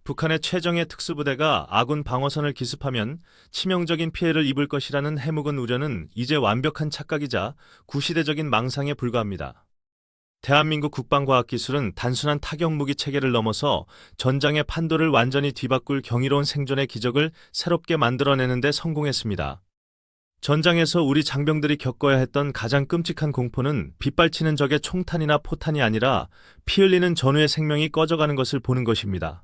북한의 최정예 특수부대가 아군 방어선을 기습하면 치명적인 피해를 입을 것이라는 해묵은 우려는 이제 완벽한 착각이자 구시대적인 망상에 불과합니다. 대한민국 국방과학기술은 단순한 타격 무기 체계를 넘어서 전장의 판도를 완전히 뒤바꿀 경이로운 생존의 기적을 새롭게 만들어내는 데 성공했습니다. 전장에서 우리 장병들이 겪어야 했던 가장 끔찍한 공포는 빗발치는 적의 총탄이나 포탄이 아니라 피 흘리는 전우의 생명이 꺼져가는 것을 보는 것입니다.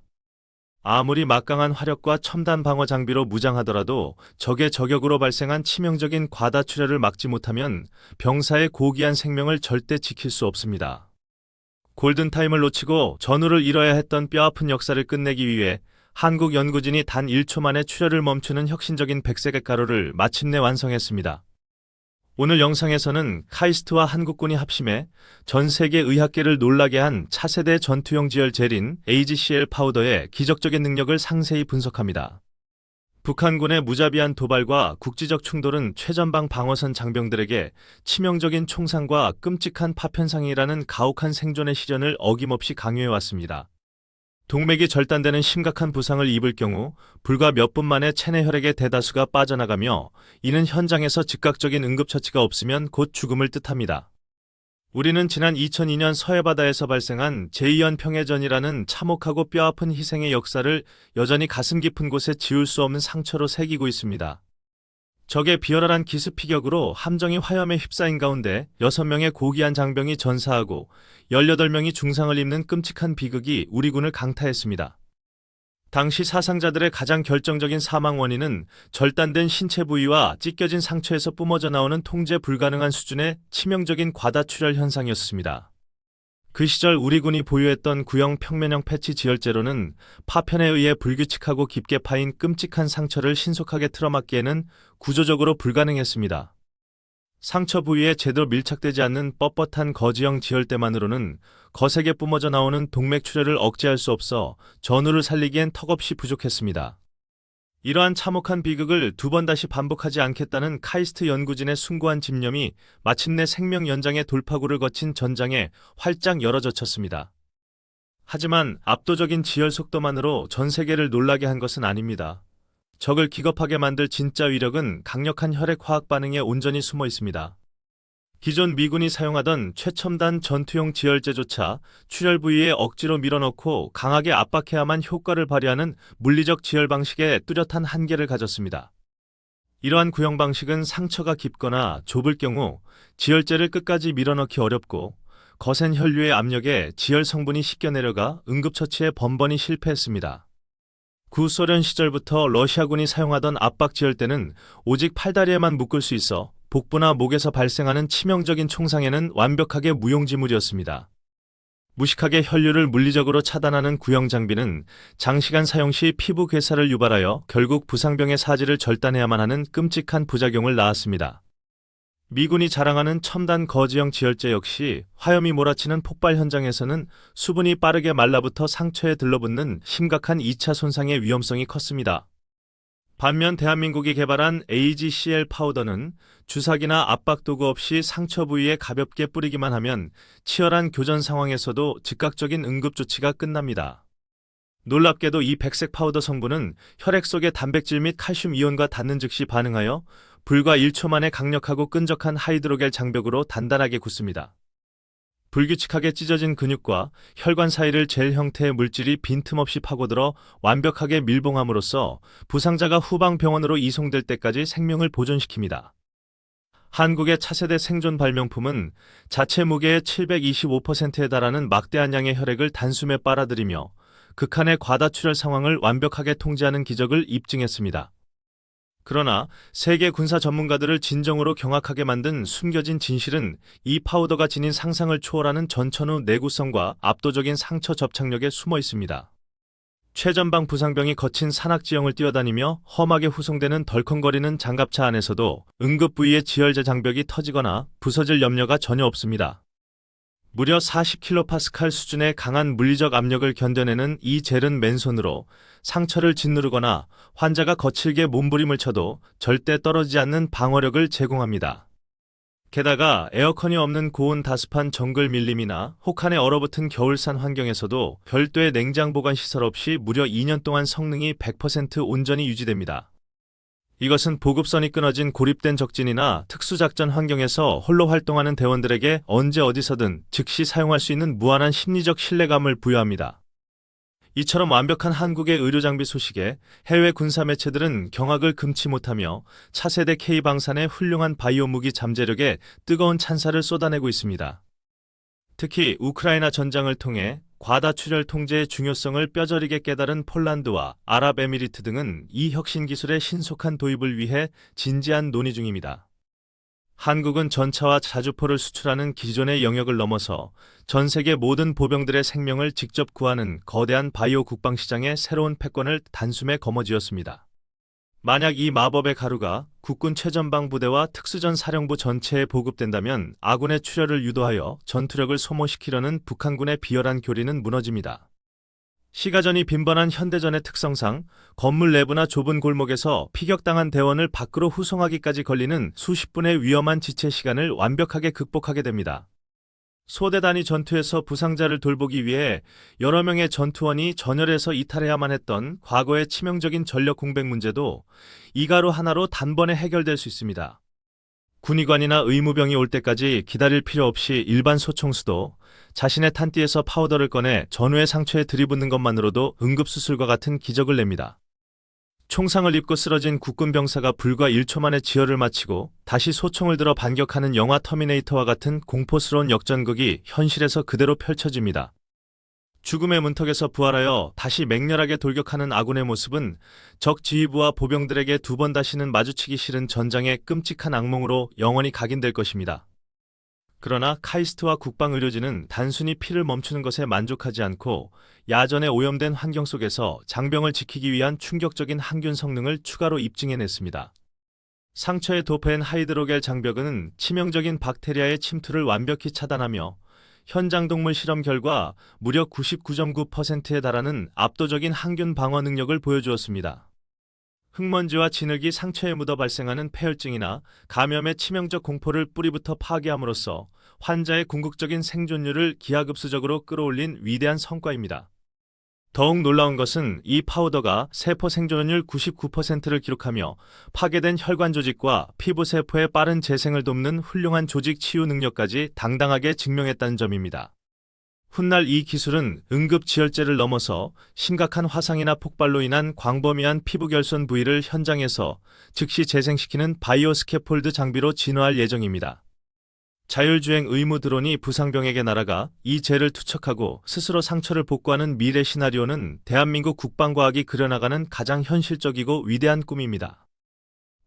아무리 막강한 화력과 첨단 방어 장비로 무장하더라도 적의 저격으로 발생한 치명적인 과다출혈을 막지 못하면 병사의 고귀한 생명을 절대 지킬 수 없습니다. 골든타임을 놓치고 전우를 잃어야 했던 뼈아픈 역사를 끝내기 위해 한국 연구진이 단 1초 만에 출혈을 멈추는 혁신적인 백색의 가루를 마침내 완성했습니다. 오늘 영상에서는 카이스트와 한국군이 합심해 전 세계 의학계를 놀라게 한 차세대 전투용 지열 젤인 AGCL 파우더의 기적적인 능력을 상세히 분석합니다. 북한군의 무자비한 도발과 국지적 충돌은 최전방 방어선 장병들에게 치명적인 총상과 끔찍한 파편상이라는 가혹한 생존의 시련을 어김없이 강요해왔습니다. 동맥이 절단되는 심각한 부상을 입을 경우 불과 몇 분 만에 체내 혈액의 대다수가 빠져나가며 이는 현장에서 즉각적인 응급처치가 없으면 곧 죽음을 뜻합니다. 우리는 지난 2002년 서해바다에서 발생한 제2연 평해전이라는 참혹하고 뼈아픈 희생의 역사를 여전히 가슴 깊은 곳에 지울 수 없는 상처로 새기고 있습니다. 적의 비열한 기습피격으로 함정이 화염에 휩싸인 가운데 6명의 고귀한 장병이 전사하고 18명이 중상을 입는 끔찍한 비극이 우리 군을 강타했습니다. 당시 사상자들의 가장 결정적인 사망 원인은 절단된 신체 부위와 찢겨진 상처에서 뿜어져 나오는 통제 불가능한 수준의 치명적인 과다출혈 현상이었습니다. 그 시절 우리 군이 보유했던 구형 평면형 패치 지혈제로는 파편에 의해 불규칙하고 깊게 파인 끔찍한 상처를 신속하게 틀어막기에는 구조적으로 불가능했습니다. 상처 부위에 제대로 밀착되지 않는 뻣뻣한 거지형 지혈대만으로는 거세게 뿜어져 나오는 동맥 출혈을 억제할 수 없어 전우를 살리기엔 턱없이 부족했습니다. 이러한 참혹한 비극을 2번 다시 반복하지 않겠다는 카이스트 연구진의 숭고한 집념이 마침내 생명 연장의 돌파구를 거친 전장에 활짝 열어젖혔습니다. 하지만 압도적인 지혈 속도만으로 전 세계를 놀라게 한 것은 아닙니다. 적을 기겁하게 만들 진짜 위력은 강력한 혈액 화학 반응에 온전히 숨어 있습니다. 기존 미군이 사용하던 최첨단 전투용 지혈제조차 출혈 부위에 억지로 밀어넣고 강하게 압박해야만 효과를 발휘하는 물리적 지혈 방식에 뚜렷한 한계를 가졌습니다. 이러한 구형 방식은 상처가 깊거나 좁을 경우 지혈제를 끝까지 밀어넣기 어렵고 거센 혈류의 압력에 지혈 성분이 씻겨 내려가 응급처치에 번번이 실패했습니다. 구소련 시절부터 러시아군이 사용하던 압박 지혈대는 오직 팔다리에만 묶을 수 있어 복부나 목에서 발생하는 치명적인 총상에는 완벽하게 무용지물이었습니다. 무식하게 혈류를 물리적으로 차단하는 구형 장비는 장시간 사용 시 피부 괴사를 유발하여 결국 부상병의 사지를 절단해야만 하는 끔찍한 부작용을 낳았습니다. 미군이 자랑하는 첨단 거지형 지혈제 역시 화염이 몰아치는 폭발 현장에서는 수분이 빠르게 말라붙어 상처에 들러붙는 심각한 2차 손상의 위험성이 컸습니다. 반면 대한민국이 개발한 AGCL 파우더는 주사기나 압박도구 없이 상처 부위에 가볍게 뿌리기만 하면 치열한 교전 상황에서도 즉각적인 응급조치가 끝납니다. 놀랍게도 이 백색 파우더 성분은 혈액 속의 단백질 및 칼슘 이온과 닿는 즉시 반응하여 불과 1초 만에 강력하고 끈적한 하이드로겔 장벽으로 단단하게 굳습니다. 불규칙하게 찢어진 근육과 혈관 사이를 젤 형태의 물질이 빈틈없이 파고들어 완벽하게 밀봉함으로써 부상자가 후방 병원으로 이송될 때까지 생명을 보존시킵니다. 한국의 차세대 생존 발명품은 자체 무게의 725%에 달하는 막대한 양의 혈액을 단숨에 빨아들이며 극한의 과다출혈 상황을 완벽하게 통제하는 기적을 입증했습니다. 그러나 세계 군사 전문가들을 진정으로 경악하게 만든 숨겨진 진실은 이 파우더가 지닌 상상을 초월하는 전천후 내구성과 압도적인 상처 접착력에 숨어 있습니다. 최전방 부상병이 거친 산악지형을 뛰어다니며 험하게 후송되는 덜컹거리는 장갑차 안에서도 응급 부위의 지혈제 장벽이 터지거나 부서질 염려가 전혀 없습니다. 무려 40kPa 수준의 강한 물리적 압력을 견뎌내는 이 젤은 맨손으로 상처를 짓누르거나 환자가 거칠게 몸부림을 쳐도 절대 떨어지지 않는 방어력을 제공합니다. 게다가 에어컨이 없는 고온 다습한 정글 밀림이나 혹한에 얼어붙은 겨울산 환경에서도 별도의 냉장 보관 시설 없이 무려 2년 동안 성능이 100% 온전히 유지됩니다. 이것은 보급선이 끊어진 고립된 적진이나 특수작전 환경에서 홀로 활동하는 대원들에게 언제 어디서든 즉시 사용할 수 있는 무한한 심리적 신뢰감을 부여합니다. 이처럼 완벽한 한국의 의료장비 소식에 해외 군사 매체들은 경악을 금치 못하며 차세대 K방산의 훌륭한 바이오 무기 잠재력에 뜨거운 찬사를 쏟아내고 있습니다. 특히 우크라이나 전장을 통해 과다출혈 통제의 중요성을 뼈저리게 깨달은 폴란드와 아랍에미리트 등은 이 혁신 기술의 신속한 도입을 위해 진지한 논의 중입니다. 한국은 전차와 자주포를 수출하는 기존의 영역을 넘어서 전 세계 모든 보병들의 생명을 직접 구하는 거대한 바이오 국방 시장의 새로운 패권을 단숨에 거머쥐었습니다. 만약 이 마법의 가루가 국군 최전방 부대와 특수전 사령부 전체에 보급된다면 아군의 출혈을 유도하여 전투력을 소모시키려는 북한군의 비열한 교리는 무너집니다. 시가전이 빈번한 현대전의 특성상 건물 내부나 좁은 골목에서 피격당한 대원을 밖으로 후송하기까지 걸리는 수십 분의 위험한 지체 시간을 완벽하게 극복하게 됩니다. 소대 단위 전투에서 부상자를 돌보기 위해 여러 명의 전투원이 전열에서 이탈해야만 했던 과거의 치명적인 전력 공백 문제도 이 가루 하나로 단번에 해결될 수 있습니다. 군의관이나 의무병이 올 때까지 기다릴 필요 없이 일반 소총수도 자신의 탄띠에서 파우더를 꺼내 전우의 상처에 들이붓는 것만으로도 응급수술과 같은 기적을 냅니다. 총상을 입고 쓰러진 국군 병사가 불과 1초 만에 지혈을 마치고 다시 소총을 들어 반격하는 영화 터미네이터와 같은 공포스러운 역전극이 현실에서 그대로 펼쳐집니다. 죽음의 문턱에서 부활하여 다시 맹렬하게 돌격하는 아군의 모습은 적 지휘부와 보병들에게 두 번 다시는 마주치기 싫은 전장의 끔찍한 악몽으로 영원히 각인될 것입니다. 그러나 카이스트와 국방의료진은 단순히 피를 멈추는 것에 만족하지 않고 야전에 오염된 환경 속에서 장병을 지키기 위한 충격적인 항균 성능을 추가로 입증해냈습니다. 상처에 도포한 하이드로겔 장벽은 치명적인 박테리아의 침투를 완벽히 차단하며 현장 동물 실험 결과 무려 99.9%에 달하는 압도적인 항균 방어 능력을 보여주었습니다. 흙먼지와 진흙이 상처에 묻어 발생하는 폐혈증이나 감염의 치명적 공포를 뿌리부터 파괴함으로써 환자의 궁극적인 생존율을 기하급수적으로 끌어올린 위대한 성과입니다. 더욱 놀라운 것은 이 파우더가 세포 생존율 99%를 기록하며 파괴된 혈관 조직과 피부 세포의 빠른 재생을 돕는 훌륭한 조직 치유 능력까지 당당하게 증명했다는 점입니다. 훗날 이 기술은 응급지혈제를 넘어서 심각한 화상이나 폭발로 인한 광범위한 피부 결손 부위를 현장에서 즉시 재생시키는 바이오 스캐폴드 장비로 진화할 예정입니다. 자율주행 의무 드론이 부상병에게 날아가 이 재를 투척하고 스스로 상처를 복구하는 미래 시나리오는 대한민국 국방과학이 그려나가는 가장 현실적이고 위대한 꿈입니다.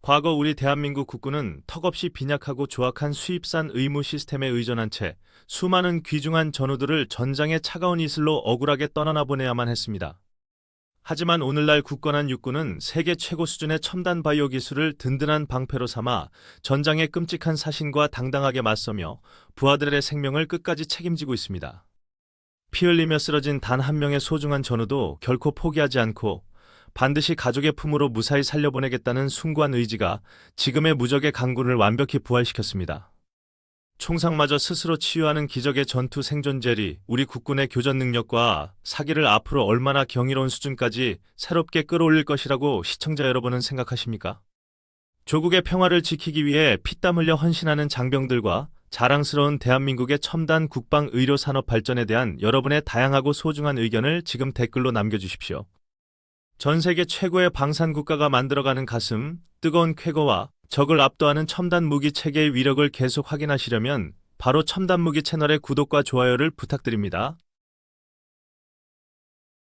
과거 우리 대한민국 국군은 턱없이 빈약하고 조악한 수입산 의무 시스템에 의존한 채 수많은 귀중한 전우들을 전장의 차가운 이슬로 억울하게 떠나나 보내야만 했습니다. 하지만 오늘날 굳건한 육군은 세계 최고 수준의 첨단 바이오 기술을 든든한 방패로 삼아 전장의 끔찍한 사신과 당당하게 맞서며 부하들의 생명을 끝까지 책임지고 있습니다. 피 흘리며 쓰러진 단 한 명의 소중한 전우도 결코 포기하지 않고 반드시 가족의 품으로 무사히 살려보내겠다는 숭고한 의지가 지금의 무적의 강군을 완벽히 부활시켰습니다. 총상마저 스스로 치유하는 기적의 전투 생존젤이 우리 국군의 교전 능력과 사기를 앞으로 얼마나 경이로운 수준까지 새롭게 끌어올릴 것이라고 시청자 여러분은 생각하십니까? 조국의 평화를 지키기 위해 피땀 흘려 헌신하는 장병들과 자랑스러운 대한민국의 첨단 국방 의료 산업 발전에 대한 여러분의 다양하고 소중한 의견을 지금 댓글로 남겨주십시오. 전 세계 최고의 방산 국가가 만들어가는 가슴, 뜨거운 쾌거와 적을 압도하는 첨단 무기 체계의 위력을 계속 확인하시려면 바로 첨단 무기 채널의 구독과 좋아요를 부탁드립니다.